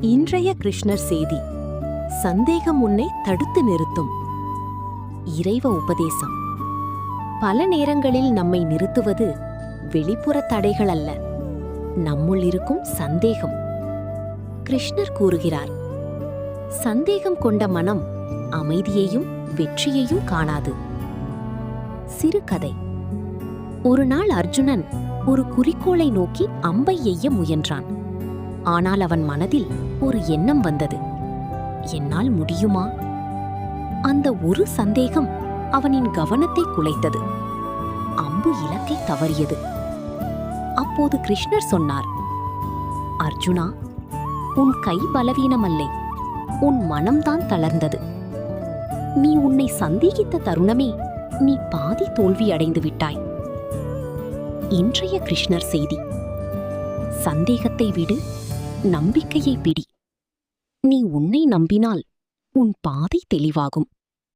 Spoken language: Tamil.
இன்றைய கிருஷ்ணர் செய்தி. சந்தேகம் உன்னை தடுத்து நிறுத்தும். இறைவ உபதேசம். பல நேரங்களில் நம்மை நிறுத்துவது வெளிப்புற தடைகள் அல்ல, நம்முள் இருக்கும் சந்தேகம். கிருஷ்ணர் கூறுகிறார், சந்தேகம் கொண்ட மனம் அமைதியையும் வெற்றியையும் காணாது. சிறுகதை. ஒரு நாள் அர்ஜுனன் ஒரு குறிக்கோளை நோக்கி அம்பை எய்ய முயன்றான். ஆனால் அவன் மனதில் ஒரு எண்ணம் வந்தது, என்னால் முடியுமா? அந்த ஒரு சந்தேகம் அவனின் கவனத்தை குலைத்தது. அம்பு இலக்கை தவறியது. அப்போது கிருஷ்ணர் சொன்னார், அர்ஜுனா, உன் கை பலவீனமல்லை, உன் மனம்தான் தளர்ந்தது. நீ உன்னை சந்தேகித்த தருணமே நீ பாதி தோல்வி அடைந்து விட்டாய். இன்றைய கிருஷ்ணர் செய்தி. சந்தேகத்தை விடு, நம்பிக்கையை பிடி. நீ உன்னை நம்பினால் உன் பாதை தெளிவாகும்.